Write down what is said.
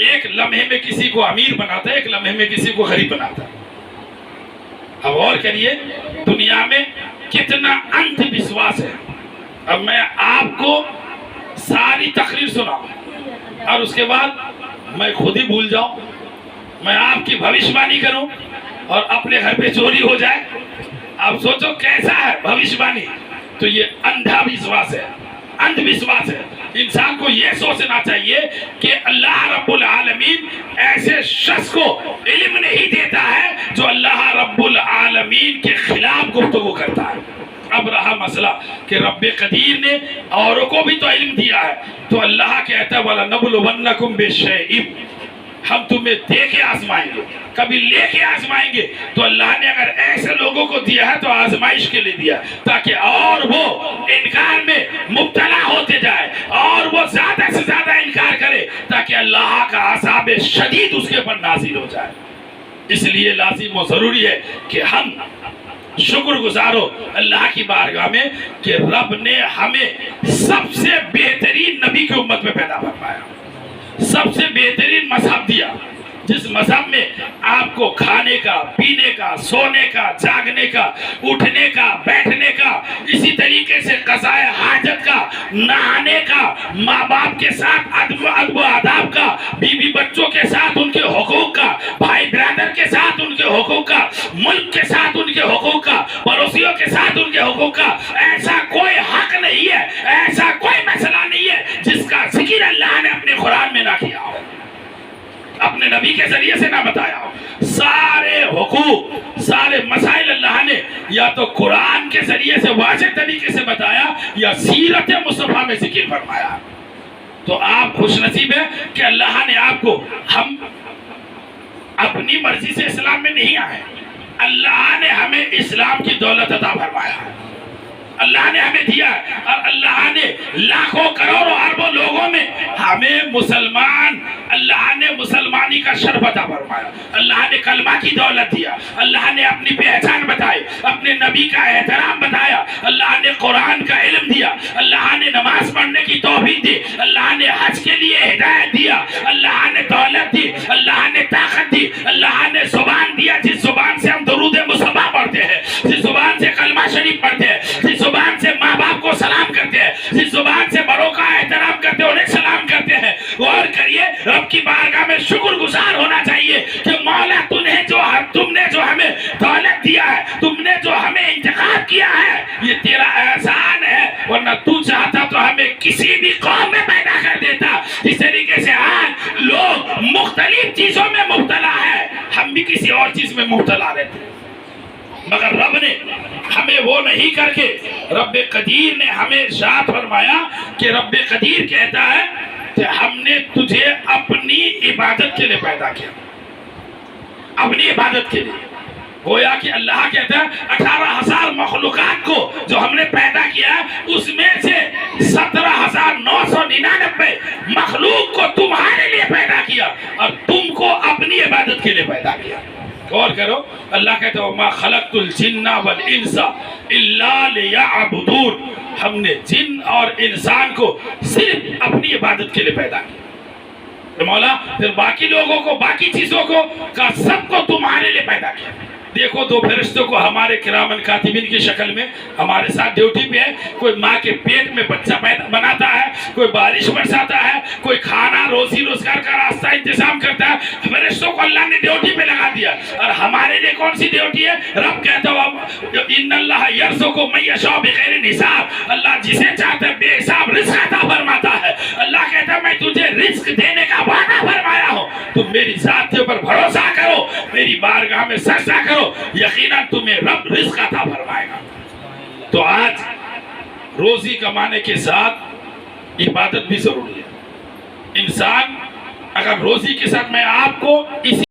ایک لمحے میں کسی کو امیر بناتا ہے، ایک لمحے میں کسی کو غریب بناتا ہے۔ اب غور کریے دنیا میں کتنا انت وشواس ہے۔ اب میں آپ کو ساری تقریر سناؤں اور اس کے بعد میں خود ہی بھول جاؤں، میں آپ کی بھوشوانی کروں اور اپنے گھر پہ چوری ہو جائے۔ آپ سوچو کیسا ہے بھوشوانی؟ تو یہ اندھا وشواس ہے، اندھ وشواس ہے۔ انسان کو یہ سوچنا چاہیے کہ اللہ رب العالمین ایسے شخص کو علم نہیں دیتا ہے جو اللہ رب العالمین کے خلاف گفتگو کرتا ہے۔ اب رہا مسئلہ کہ رب قدیر نے اوروں کو بھی تو علم دیا ہے، تو اللہ کہتا ہے وَلَنَبْلُوَنَّكُمْ بِشَيْءٍ، ہم تمہیں دے کے آزمائیں گے، کبھی لے کے آزمائیں گے۔ تو اللہ نے اگر ایسے لوگوں کو دیا ہے تو آزمائش کے لیے دیا تاکہ اور وہ انکار میں مبتلا ہوتے جائے اور وہ زیادہ سے زیادہ انکار کرے تاکہ اللہ کا عذاب شدید اس کے پر نازل ہو جائے۔ اس لیے لازم و ضروری ہے کہ ہم شکر گزارو اللہ کی بارگاہ میں کہ رب نے ہمیں سب سے بہترین نبی کی امت میں پیدا فرمایا، سب سے بہترین مذہب دیا، جس مذہب میں آپ کو کھانے کا، پینے کا، سونے کا، جاگنے کا، اٹھنے کا، بیٹھنے کا، اسی طریقے سے قضاء حاجت کا، نہانے کا، ماں باپ کے ساتھ ادب و آداب کا، بیوی بچوں کے ساتھ ان کے حقوق کا، بھائی برادر کے ساتھ ان کے حقوق کا، ملک کے ساتھ ان کے حقوق کا، پڑوسیوں کے ساتھ ان کے حقوق کا، ایسا کوئی حق نہیں ہے، ایسا کوئی مسئلہ نہیں ہے جس کا ذکر اللہ نے اپنے قرآن میں نہ کیا ہو، اپنے نبی کے ذریعے سے نہ بتایا ہو۔ سارے حقوق، سارے مسائل اللہ نے یا تو قرآن کے ذریعے سے واضح طریقے سے بتایا یا سیرت مصطفیٰ میں ذکر فرمایا۔ تو آپ خوش نصیب ہیں کہ اللہ نے آپ کو، ہم اپنی مرضی سے اسلام میں نہیں آئے، اللہ نے ہمیں اسلام کی دولت عطا فرمایا ہے، اللہ نے ہمیں دیا ہے، اور اللہ نے لاکھوں کروڑوں اربوں لوگوں میں ہمیں مسلمان، اللہ نے مسلمانی کا شرف عطا فرمایا، اللہ نے کلمہ کی دولت دیا، اللہ نے اپنی پہچان بتائی، اپنے نبی کا احترام بتایا، اللہ نے قرآن کا علم دیا، اللہ نے نماز پڑھنے کی توفیق دی، اللہ نے حج کے لیے ہدایت دیا، اللہ نے دولت دی، اللہ نے طاقت دی، اللہ نے زبان دیا جس زبان سے ہم درود مصطفیٰ پڑھتے ہیں، جس زبان سے کلمہ شریف پڑھتے ہیں، جس زبان سے ماں باپ کو سلام کرتے ہیں، جس زبان سے بڑوں کا احترام کرتے ہیں، انہیں سلام کرتے ہیں۔ غور کریے رب کی بارگاہ میں شکر گزار ہونا چاہیے کہ مولا تم نے جو ہمیں دولت دیا ہے، تم نے جو ہمیں انتخاب کیا ہے، یہ تیرا احسان ہے، ورنہ تو چاہتا تو ہمیں کسی بھی قوم میں پیدا کر دیتا۔ اس طریقے سے آج لوگ مختلف چیزوں میں مبتلا ہے، ہم بھی کسی اور چیز میں مبتلا رہتے ہیں، مگر رب نے ہمیں وہ نہیں کر کے، رب قدیر نے ہمیں ارشاد فرمایا کہ رب قدیر کہتا ہے کہ ہم نے تجھے اپنی عبادت کے لیے پیدا کیا، اپنی عبادت کے لیے۔ گویا کہ اللہ کہتا ہے 18,000 مخلوقات کو جو ہم نے پیدا کیا ہے، اس میں سے 17,999 مخلوق کو تمہارے لیے پیدا کیا اور تم کو اپنی عبادت کے لیے پیدا کیا۔ غور کرو، اللہ کہتا ہے وَمَا خَلَقْتُ الْجِنَّ وَالْإِنسَ إِلَّا لِيَعْبُدُونَ، ہم نے جن اور انسان کو صرف اپنی عبادت کے لیے پیدا کیا۔ مولا پھر باقی لوگوں کو، باقی چیزوں کو کا سب کو تمہارے لیے پیدا کیا۔ دیکھو دو فرشتوں کو ہمارے کرامن کاتبین کی شکل میں ہمارے ساتھ ڈیوٹی پہ ہے، کوئی ماں کے پیٹ میں بچہ بناتا ہے، کوئی بارش برساتا ہے، کوئی کھانا روزی روزگار کا راستہ انتظام کرتا ہے۔ فرشتوں کو اللہ نے ڈیوٹی پہ لگا دیا، اور ہمارے لیے کون سی ڈیوٹی ہے؟ رب کہتا ہے ان اللہ یرزق من یشاء بغیر حساب، اللہ جسے چاہتا ہے بے حساب رزق عطا فرماتا ہے۔ اللہ کہتا ہے میں تجھے رزق دینے کا وعدہ فرمایا ہوں، تم میری ذات کے اوپر بھروسہ کرو، میری بارگاہ میں سجدہ کرو، یقیناً تمہیں رب رزق عطا فرمائے گا۔ تو آج روزی کمانے کے ساتھ عبادت بھی ضروری ہے۔ انسان اگر روزی کے ساتھ، میں آپ کو اسی